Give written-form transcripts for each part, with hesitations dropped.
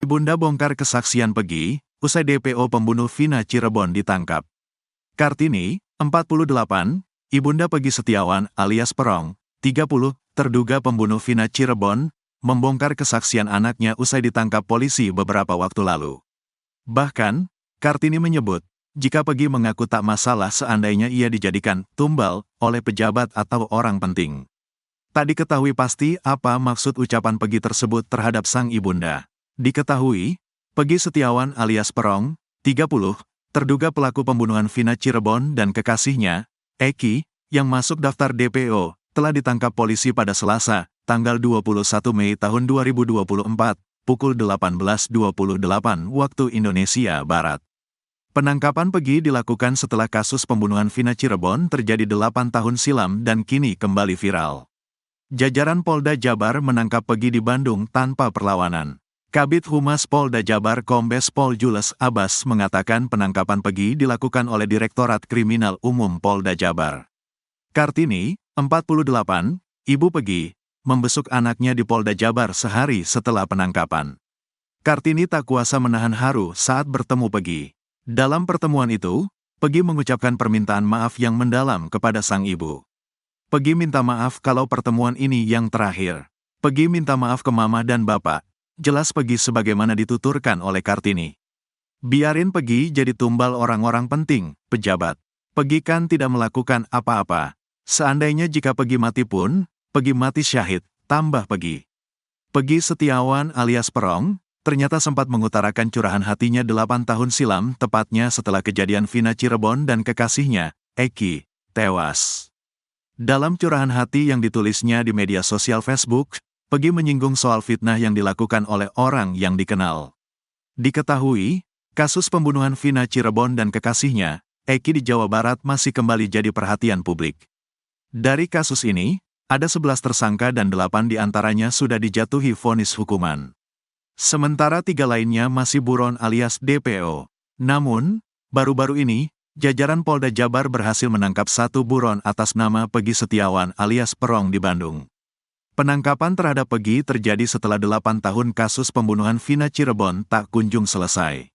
Ibunda bongkar kesaksian Peggy, usai DPO pembunuh Vina Cirebon ditangkap. Kartini, 48, Ibunda Peggy Setiawan alias Perong, 30, terduga pembunuh Vina Cirebon, membongkar kesaksian anaknya usai ditangkap polisi beberapa waktu lalu. Bahkan, Kartini menyebut, jika Peggy mengaku tak masalah seandainya ia dijadikan tumbal oleh pejabat atau orang penting. Tak diketahui pasti apa maksud ucapan Peggy tersebut terhadap sang ibunda. Diketahui, Peggy Setiawan alias Perong, 30, terduga pelaku pembunuhan Vina Cirebon dan kekasihnya, Eki, yang masuk daftar DPO, telah ditangkap polisi pada Selasa, tanggal 21 Mei tahun 2024, pukul 18.28 waktu Indonesia Barat. Penangkapan Peggy dilakukan setelah kasus pembunuhan Vina Cirebon terjadi 8 tahun silam dan kini kembali viral. Jajaran Polda Jabar menangkap Peggy di Bandung tanpa perlawanan. Kabid Humas Polda Jabar Kombes Pol Jules Abbas mengatakan penangkapan Peggy dilakukan oleh Direktorat Kriminal Umum Polda Jabar. Kartini, 48, ibu Peggy, membesuk anaknya di Polda Jabar sehari setelah penangkapan. Kartini tak kuasa menahan haru saat bertemu Peggy. Dalam pertemuan itu, Peggy mengucapkan permintaan maaf yang mendalam kepada sang ibu. Peggy minta maaf kalau pertemuan ini yang terakhir. Peggy minta maaf ke mama dan bapak. Jelas Peggy sebagaimana dituturkan oleh Kartini. Biarin Peggy jadi tumbal orang-orang penting, pejabat. Peggy kan tidak melakukan apa-apa. Seandainya jika Peggy mati pun, Peggy mati syahid, tambah Peggy. Peggy Setiawan alias Perong, ternyata sempat mengutarakan curahan hatinya 8 tahun silam, tepatnya setelah kejadian Vina Cirebon dan kekasihnya, Eki, tewas. Dalam curahan hati yang ditulisnya di media sosial Facebook, Peggy menyinggung soal fitnah yang dilakukan oleh orang yang dikenal. Diketahui, kasus pembunuhan Vina Cirebon dan kekasihnya, Eki di Jawa Barat masih kembali jadi perhatian publik. Dari kasus ini, ada 11 tersangka dan 8 diantaranya sudah dijatuhi vonis hukuman. Sementara 3 lainnya masih buron alias DPO. Namun, baru-baru ini, jajaran Polda Jabar berhasil menangkap 1 buron atas nama Peggy Setiawan alias Perong di Bandung. Penangkapan terhadap Peggy terjadi setelah 8 tahun kasus pembunuhan Vina Cirebon tak kunjung selesai.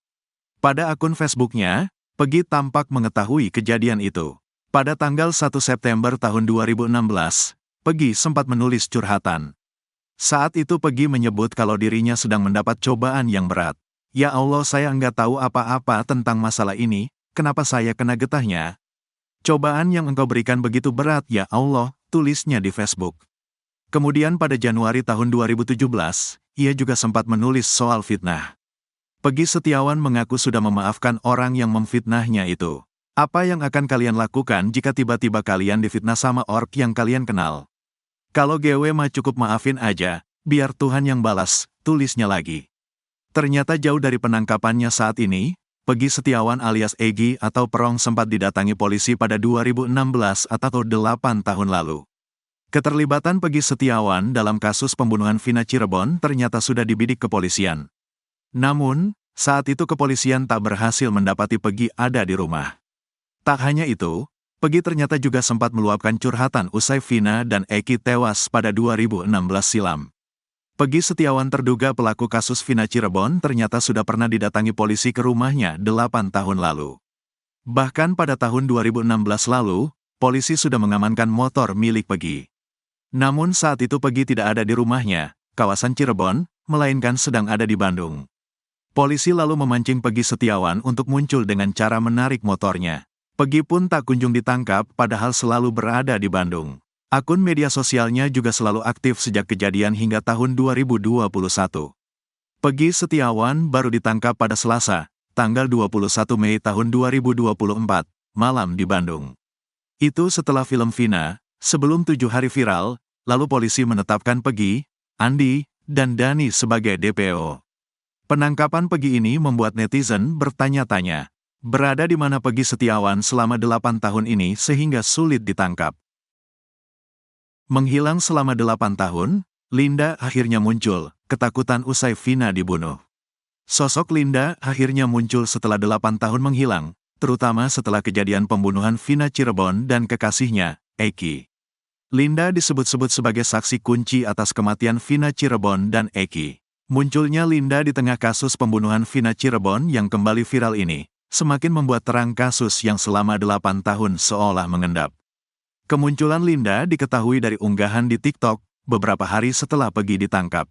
Pada akun Facebooknya, Peggy tampak mengetahui kejadian itu. Pada tanggal 1 September tahun 2016, Peggy sempat menulis curhatan. Saat itu Peggy menyebut kalau dirinya sedang mendapat cobaan yang berat. Ya Allah, saya nggak tahu apa-apa tentang masalah ini, kenapa saya kena getahnya? Cobaan yang engkau berikan begitu berat ya Allah, tulisnya di Facebook. Kemudian pada Januari tahun 2017, ia juga sempat menulis soal fitnah. Peggy Setiawan mengaku sudah memaafkan orang yang memfitnahnya itu. Apa yang akan kalian lakukan jika tiba-tiba kalian difitnah sama ork yang kalian kenal? Kalau GW mah cukup maafin aja, biar Tuhan yang balas, tulisnya lagi. Ternyata jauh dari penangkapannya saat ini, Peggy Setiawan alias Egi atau Perong sempat didatangi polisi pada 2016 atau 8 tahun lalu. Keterlibatan Peggy Setiawan dalam kasus pembunuhan Vina Cirebon ternyata sudah dibidik kepolisian. Namun, saat itu kepolisian tak berhasil mendapati Peggy ada di rumah. Tak hanya itu, Peggy ternyata juga sempat meluapkan curhatan usai Vina dan Eki tewas pada 2016 silam. Peggy Setiawan terduga pelaku kasus Vina Cirebon ternyata sudah pernah didatangi polisi ke rumahnya 8 tahun lalu. Bahkan pada tahun 2016 lalu, polisi sudah mengamankan motor milik Peggy. Namun saat itu Peggy tidak ada di rumahnya, kawasan Cirebon, melainkan sedang ada di Bandung. Polisi lalu memancing Peggy Setiawan untuk muncul dengan cara menarik motornya. Peggy pun tak kunjung ditangkap padahal selalu berada di Bandung. Akun media sosialnya juga selalu aktif sejak kejadian hingga tahun 2021. Peggy Setiawan baru ditangkap pada Selasa, tanggal 21 Mei tahun 2024, malam di Bandung. Itu setelah film Vina, sebelum 7 hari viral, lalu polisi menetapkan Peggy, Andi, dan Dani sebagai DPO. Penangkapan Peggy ini membuat netizen bertanya-tanya, berada di mana Peggy Setiawan selama 8 tahun ini sehingga sulit ditangkap. Menghilang selama 8 tahun, Linda akhirnya muncul, ketakutan usai Vina dibunuh. Sosok Linda akhirnya muncul setelah 8 tahun menghilang, terutama setelah kejadian pembunuhan Vina Cirebon dan kekasihnya, Eki. Linda disebut-sebut sebagai saksi kunci atas kematian Vina Cirebon dan Eki. Munculnya Linda di tengah kasus pembunuhan Vina Cirebon yang kembali viral ini, semakin membuat terang kasus yang selama 8 tahun seolah mengendap. Kemunculan Linda diketahui dari unggahan di TikTok beberapa hari setelah Peggy ditangkap.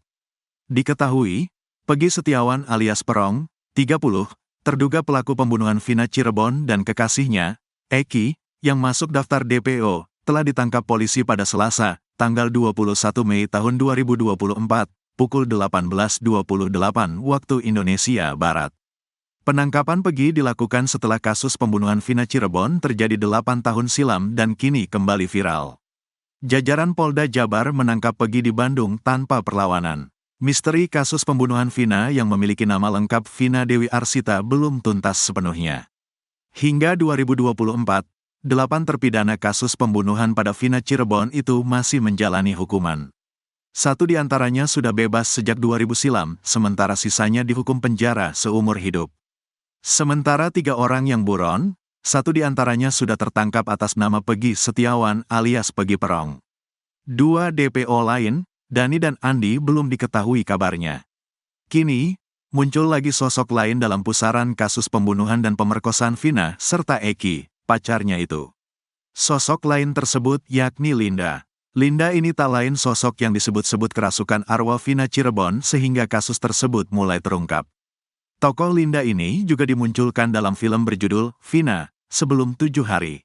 Diketahui, Peggy Setiawan alias Perong, 30, terduga pelaku pembunuhan Vina Cirebon dan kekasihnya, Eki, yang masuk daftar DPO, telah ditangkap polisi pada Selasa, tanggal 21 Mei tahun 2024, pukul 18.28 waktu Indonesia Barat. Penangkapan Peggy dilakukan setelah kasus pembunuhan Vina Cirebon terjadi 8 tahun silam dan kini kembali viral. Jajaran Polda Jabar menangkap Peggy di Bandung tanpa perlawanan. Misteri kasus pembunuhan Vina yang memiliki nama lengkap Vina Dewi Arsita belum tuntas sepenuhnya. Hingga 2024, 8 terpidana kasus pembunuhan pada Vina Cirebon itu masih menjalani hukuman. 1 di antaranya sudah bebas sejak 2000 silam, sementara sisanya dihukum penjara seumur hidup. Sementara 3 orang yang buron, 1 di antaranya sudah tertangkap atas nama Peggy Setiawan alias Peggy Perong. 2 DPO lain, Dani dan Andi, belum diketahui kabarnya. Kini, muncul lagi sosok lain dalam pusaran kasus pembunuhan dan pemerkosaan Vina serta Eki, pacarnya itu. Sosok lain tersebut yakni Linda. Linda ini tak lain sosok yang disebut-sebut kerasukan arwah Vina Cirebon sehingga kasus tersebut mulai terungkap. Tokoh Linda ini juga dimunculkan dalam film berjudul Vina, Sebelum 7 Hari.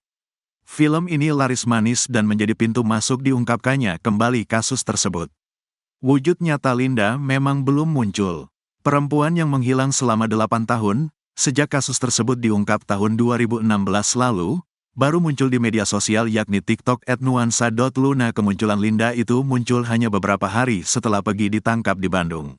Film ini laris manis dan menjadi pintu masuk diungkapkannya kembali kasus tersebut. Wujud nyata Linda memang belum muncul. Perempuan yang menghilang selama 8 tahun, sejak kasus tersebut diungkap tahun 2016 lalu, baru muncul di media sosial yakni TikTok @nuansa.luna. Kemunculan Linda itu muncul hanya beberapa hari setelah Peggy ditangkap di Bandung.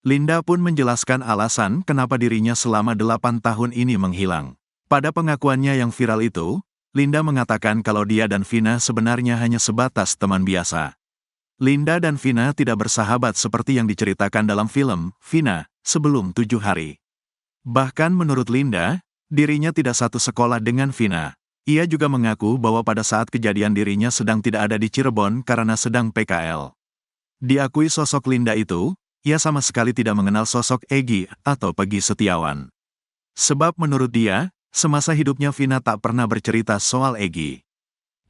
Linda pun menjelaskan alasan kenapa dirinya selama 8 tahun ini menghilang. Pada pengakuannya yang viral itu, Linda mengatakan kalau dia dan Vina sebenarnya hanya sebatas teman biasa. Linda dan Vina tidak bersahabat seperti yang diceritakan dalam film Vina, Sebelum 7 Hari. Bahkan menurut Linda, dirinya tidak satu sekolah dengan Vina. Ia juga mengaku bahwa pada saat kejadian dirinya sedang tidak ada di Cirebon karena sedang PKL. Diakui sosok Linda itu, ia sama sekali tidak mengenal sosok Egi atau Peggy Setiawan. Sebab menurut dia, semasa hidupnya Vina tak pernah bercerita soal Egi.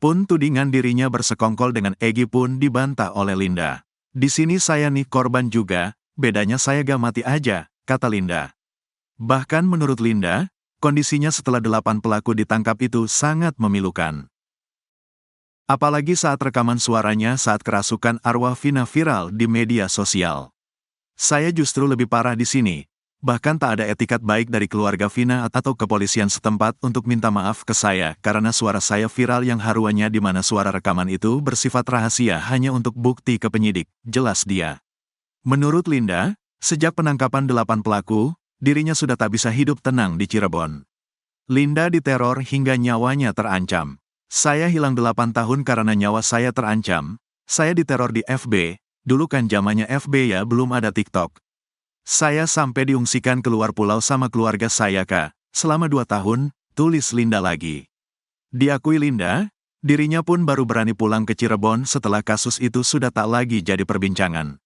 Pun tudingan dirinya bersekongkol dengan Egi pun dibantah oleh Linda. Di sini saya nih korban juga, bedanya saya gak mati aja, kata Linda. Bahkan menurut Linda, kondisinya setelah 8 pelaku ditangkap itu sangat memilukan. Apalagi saat rekaman suaranya saat kerasukan arwah Vina viral di media sosial. Saya justru lebih parah di sini. Bahkan tak ada etikat baik dari keluarga Vina atau kepolisian setempat untuk minta maaf ke saya karena suara saya viral yang haruannya di mana suara rekaman itu bersifat rahasia hanya untuk bukti ke penyidik, jelas dia. Menurut Linda, sejak penangkapan 8 pelaku, dirinya sudah tak bisa hidup tenang di Cirebon. Linda diteror hingga nyawanya terancam. Saya hilang 8 tahun karena nyawa saya terancam. Saya diteror di FB, dulu kan zamannya FB ya, belum ada TikTok. Saya sampai diungsikan keluar pulau sama keluarga saya kak, selama 2 tahun, tulis Linda lagi. Diakui Linda, dirinya pun baru berani pulang ke Cirebon setelah kasus itu sudah tak lagi jadi perbincangan.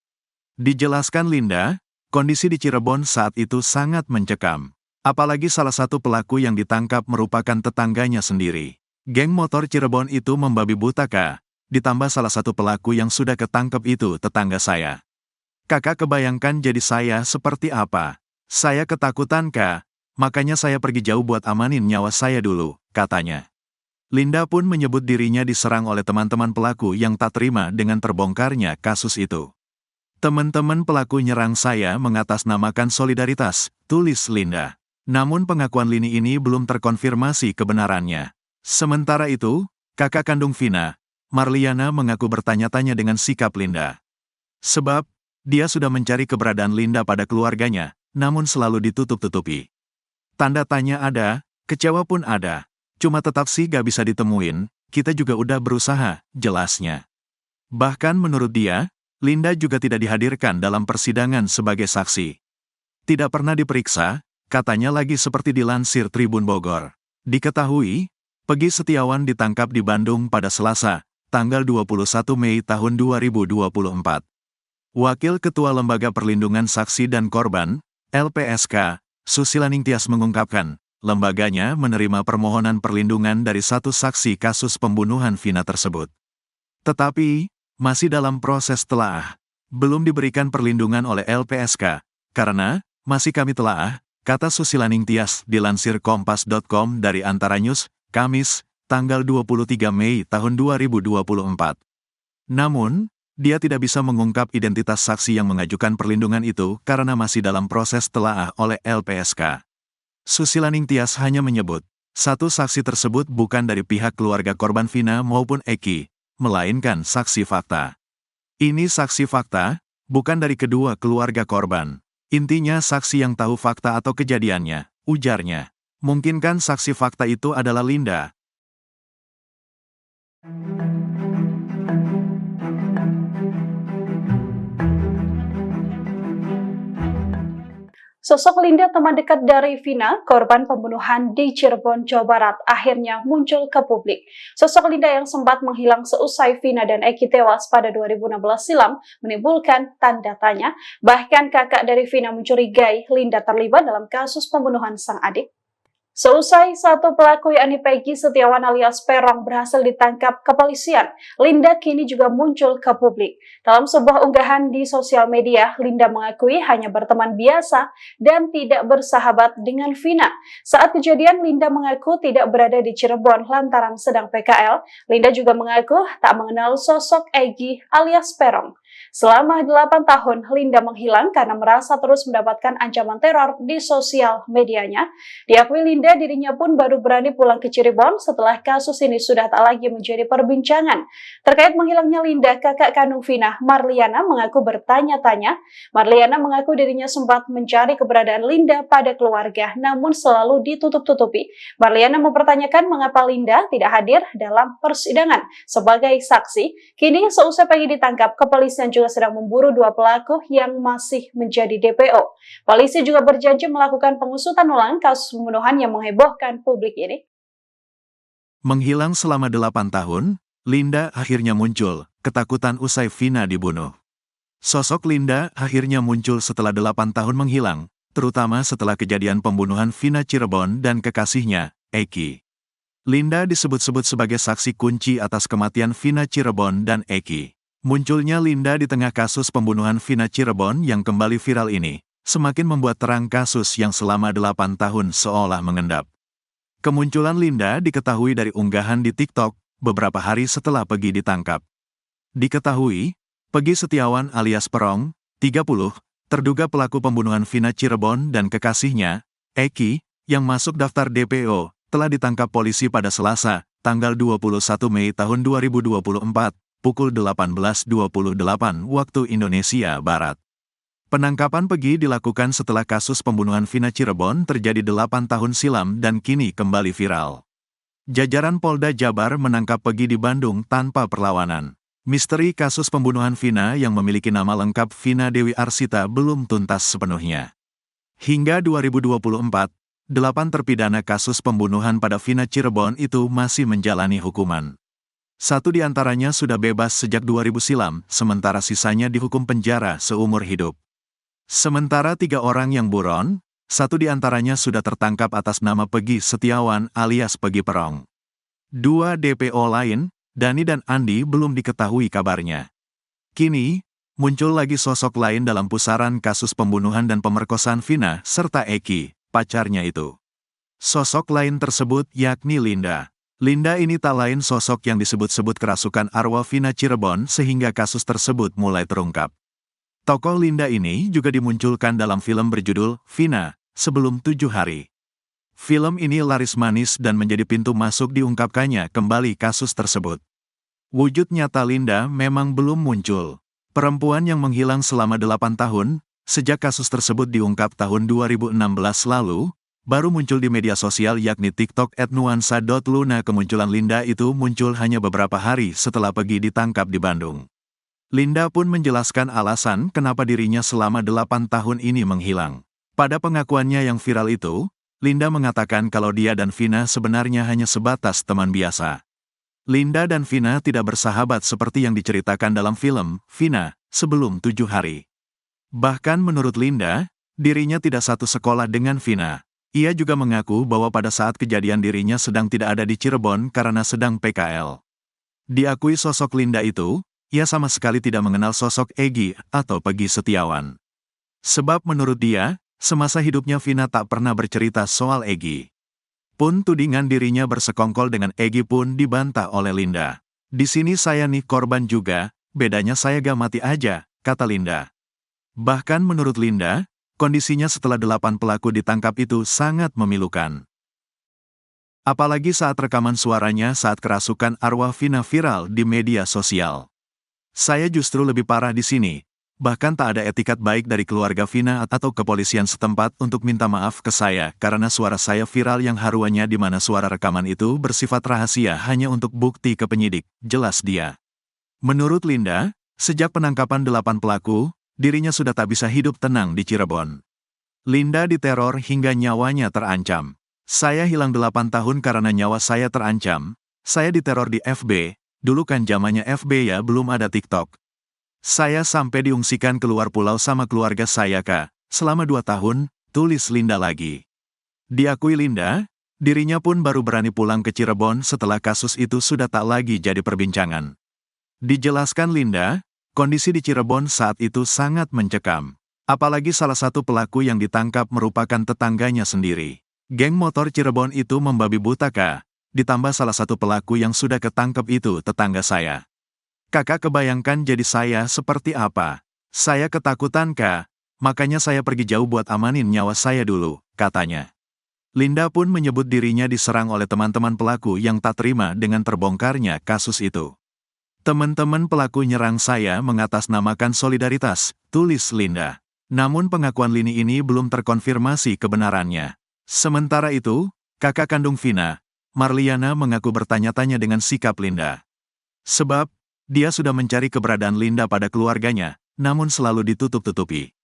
Dijelaskan Linda, kondisi di Cirebon saat itu sangat mencekam. Apalagi salah satu pelaku yang ditangkap merupakan tetangganya sendiri. Geng motor Cirebon itu membabi buta kak, ditambah salah satu pelaku yang sudah ketangkep itu tetangga saya. Kakak kebayangkan jadi saya seperti apa? Saya ketakutan kak, makanya saya pergi jauh buat amanin nyawa saya dulu, katanya. Linda pun menyebut dirinya diserang oleh teman-teman pelaku yang tak terima dengan terbongkarnya kasus itu. Teman-teman pelaku nyerang saya mengatasnamakan solidaritas, tulis Linda. Namun pengakuan Lini ini belum terkonfirmasi kebenarannya. Sementara itu, kakak kandung Vina, Marliana mengaku bertanya-tanya dengan sikap Linda. Sebab, dia sudah mencari keberadaan Linda pada keluarganya, namun selalu ditutup-tutupi. Tanda tanya ada, kecewa pun ada. Cuma tetap sih gak bisa ditemuin, kita juga udah berusaha, jelasnya. Bahkan menurut dia, Linda juga tidak dihadirkan dalam persidangan sebagai saksi. Tidak pernah diperiksa, katanya lagi seperti dilansir Tribun Bogor. Diketahui, Peggy Setiawan ditangkap di Bandung pada Selasa, tanggal 21 Mei tahun 2024. Wakil Ketua Lembaga Perlindungan Saksi dan Korban, LPSK, Susilaning Tias mengungkapkan, lembaganya menerima permohonan perlindungan dari satu saksi kasus pembunuhan Vina tersebut. Tetapi, masih dalam proses telaah, belum diberikan perlindungan oleh LPSK, karena masih kami telaah, kata Susilaning Tias dilansir kompas.com dari Antara News, Kamis, tanggal 23 Mei tahun 2024. Namun, dia tidak bisa mengungkap identitas saksi yang mengajukan perlindungan itu karena masih dalam proses telaah oleh LPSK. Susilaning Tias hanya menyebut, satu saksi tersebut bukan dari pihak keluarga korban Vina maupun Eki, melainkan saksi fakta. Ini saksi fakta, bukan dari kedua keluarga korban. Intinya saksi yang tahu fakta atau kejadiannya, ujarnya. Mungkinkan saksi fakta itu adalah Linda. Sosok Linda, teman dekat dari Vina, korban pembunuhan di Cirebon, Jawa Barat, akhirnya muncul ke publik. Sosok Linda yang sempat menghilang seusai Vina dan Eki tewas pada 2016 silam menimbulkan tanda tanya. Bahkan kakak dari Vina mencurigai Linda terlibat dalam kasus pembunuhan sang adik. Seusai satu pelaku yakni Peggy Setiawan alias Perong berhasil ditangkap kepolisian, Linda kini juga muncul ke publik. Dalam sebuah unggahan di sosial media, Linda mengakui hanya berteman biasa dan tidak bersahabat dengan Vina. Saat kejadian, Linda mengaku tidak berada di Cirebon lantaran sedang PKL. Linda juga mengaku tak mengenal sosok Egy alias Perong. Selama 8 tahun, Linda menghilang karena merasa terus mendapatkan ancaman teror di sosial medianya. Diakui Linda, dirinya pun baru berani pulang ke Cirebon setelah kasus ini sudah tak lagi menjadi perbincangan. Terkait menghilangnya Linda, kakak kandung Vina, Marliana, mengaku bertanya-tanya. Marliana mengaku dirinya sempat mencari keberadaan Linda pada keluarga, namun selalu ditutup-tutupi. Marliana mempertanyakan mengapa Linda tidak hadir dalam persidangan sebagai saksi. Kini seusai Peggy ditangkap, kepolisian juga sedang memburu dua pelaku yang masih menjadi DPO. Polisi juga berjanji melakukan pengusutan ulang kasus pembunuhan yang menghebohkan publik ini. Menghilang selama 8 tahun, Linda akhirnya muncul, ketakutan usai Vina dibunuh. Sosok Linda akhirnya muncul setelah 8 tahun menghilang, terutama setelah kejadian pembunuhan Vina Cirebon dan kekasihnya, Eki. Linda disebut-sebut sebagai saksi kunci atas kematian Vina Cirebon dan Eki. Munculnya Linda di tengah kasus pembunuhan Vina Cirebon yang kembali viral ini, semakin membuat terang kasus yang selama 8 tahun seolah mengendap. Kemunculan Linda diketahui dari unggahan di TikTok beberapa hari setelah Peggy ditangkap. Diketahui, Peggy Setiawan alias Perong, 30, terduga pelaku pembunuhan Vina Cirebon dan kekasihnya, Eki, yang masuk daftar DPO, telah ditangkap polisi pada Selasa, tanggal 21 Mei tahun 2024, pukul 18.28 waktu Indonesia Barat. Penangkapan Peggy dilakukan setelah kasus pembunuhan Vina Cirebon terjadi 8 tahun silam dan kini kembali viral. Jajaran Polda Jabar menangkap Peggy di Bandung tanpa perlawanan. Misteri kasus pembunuhan Vina yang memiliki nama lengkap Vina Dewi Arsita belum tuntas sepenuhnya. Hingga 2024, 8 terpidana kasus pembunuhan pada Vina Cirebon itu masih menjalani hukuman. 1 di antaranya sudah bebas sejak 2000 silam, sementara sisanya dihukum penjara seumur hidup. Sementara 3 orang yang buron, 1 di antaranya sudah tertangkap atas nama Peggy Setiawan alias Peggy Perong. 2 DPO lain, Dani dan Andi, belum diketahui kabarnya. Kini, muncul lagi sosok lain dalam pusaran kasus pembunuhan dan pemerkosaan Vina serta Eki, pacarnya itu. Sosok lain tersebut yakni Linda. Linda ini tak lain sosok yang disebut-sebut kerasukan arwah Vina Cirebon sehingga kasus tersebut mulai terungkap. Tokoh Linda ini juga dimunculkan dalam film berjudul Vina, Sebelum 7 Hari. Film ini laris manis dan menjadi pintu masuk diungkapkannya kembali kasus tersebut. Wujud nyata Linda memang belum muncul. Perempuan yang menghilang selama 8 tahun, sejak kasus tersebut diungkap tahun 2016 lalu, baru muncul di media sosial yakni TikTok @nuansa.luna. Kemunculan Linda itu muncul hanya beberapa hari setelah Peggy ditangkap di Bandung. Linda pun menjelaskan alasan kenapa dirinya selama 8 tahun ini menghilang. Pada pengakuannya yang viral itu, Linda mengatakan kalau dia dan Vina sebenarnya hanya sebatas teman biasa. Linda dan Vina tidak bersahabat seperti yang diceritakan dalam film Vina sebelum 7 hari. Bahkan menurut Linda, dirinya tidak satu sekolah dengan Vina. Ia juga mengaku bahwa pada saat kejadian dirinya sedang tidak ada di Cirebon karena sedang PKL. Diakui sosok Linda itu, ia sama sekali tidak mengenal sosok Egy atau Peggy Setiawan. Sebab menurut dia, semasa hidupnya Vina tak pernah bercerita soal Egy. Pun tudingan dirinya bersekongkol dengan Egy pun dibantah oleh Linda. Di sini saya nih korban juga, bedanya saya gak mati aja, kata Linda. Bahkan menurut Linda, kondisinya setelah 8 pelaku ditangkap itu sangat memilukan. Apalagi saat rekaman suaranya saat kerasukan arwah Vina viral di media sosial. Saya justru lebih parah di sini. Bahkan tak ada etikat baik dari keluarga Vina atau kepolisian setempat untuk minta maaf ke saya karena suara saya viral yang haruannya di mana suara rekaman itu bersifat rahasia hanya untuk bukti ke penyidik, jelas dia. Menurut Linda, sejak penangkapan 8 pelaku, dirinya sudah tak bisa hidup tenang di Cirebon. Linda diteror hingga nyawanya terancam. Saya hilang 8 tahun karena nyawa saya terancam. Saya diteror di FB, dulu kan zamannya FB ya belum ada TikTok. Saya sampai diungsikan keluar pulau sama keluarga saya kak, selama 2 tahun, tulis Linda lagi. Diakui Linda, dirinya pun baru berani pulang ke Cirebon setelah kasus itu sudah tak lagi jadi perbincangan. Dijelaskan Linda, kondisi di Cirebon saat itu sangat mencekam. Apalagi salah satu pelaku yang ditangkap merupakan tetangganya sendiri. Geng motor Cirebon itu membabi buta kak, ditambah salah satu pelaku yang sudah ketangkep itu tetangga saya. Kakak kebayangkan jadi saya seperti apa? Saya ketakutan kak, makanya saya pergi jauh buat amanin nyawa saya dulu, katanya. Linda pun menyebut dirinya diserang oleh teman-teman pelaku yang tak terima dengan terbongkarnya kasus itu. Teman-teman pelaku nyerang saya mengatasnamakan solidaritas, tulis Linda. Namun pengakuan lini ini belum terkonfirmasi kebenarannya. Sementara itu, kakak kandung Vina, Marliana mengaku bertanya-tanya dengan sikap Linda. Sebab, dia sudah mencari keberadaan Linda pada keluarganya, namun selalu ditutup-tutupi.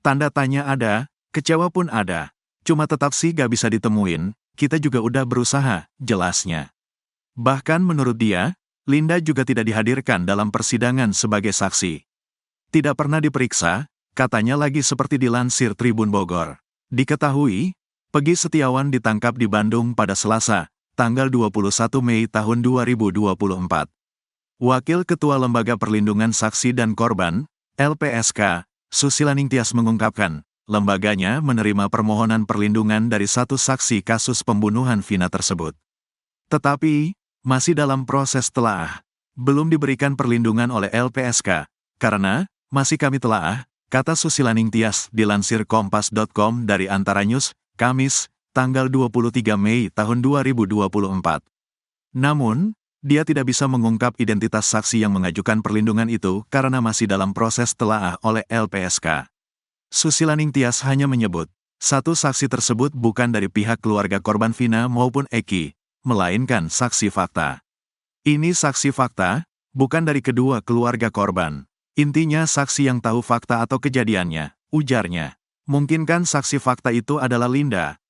Tanda tanya ada, kecewa pun ada. Cuma tetap sih gak bisa ditemuin, kita juga udah berusaha, jelasnya. Bahkan menurut dia, Linda juga tidak dihadirkan dalam persidangan sebagai saksi. Tidak pernah diperiksa, katanya lagi seperti dilansir Tribun Bogor. Diketahui, Peggy Setiawan ditangkap di Bandung pada Selasa, tanggal 21 Mei tahun 2024. Wakil Ketua Lembaga Perlindungan Saksi dan Korban, LPSK, Susilaning Tias mengungkapkan, lembaganya menerima permohonan perlindungan dari satu saksi kasus pembunuhan Vina tersebut. Tetapi, masih dalam proses telaah, belum diberikan perlindungan oleh LPSK, karena, masih kami telaah, kata Susilaning Tias dilansir kompas.com dari Antara News, Kamis, tanggal 23 Mei tahun 2024. Namun, dia tidak bisa mengungkap identitas saksi yang mengajukan perlindungan itu karena masih dalam proses telaah oleh LPSK. Susilaning Tias hanya menyebut, satu saksi tersebut bukan dari pihak keluarga korban Vina maupun Eki, melainkan saksi fakta. Ini saksi fakta, bukan dari kedua keluarga korban. Intinya saksi yang tahu fakta atau kejadiannya, ujarnya. Mungkin kan saksi fakta itu adalah Linda,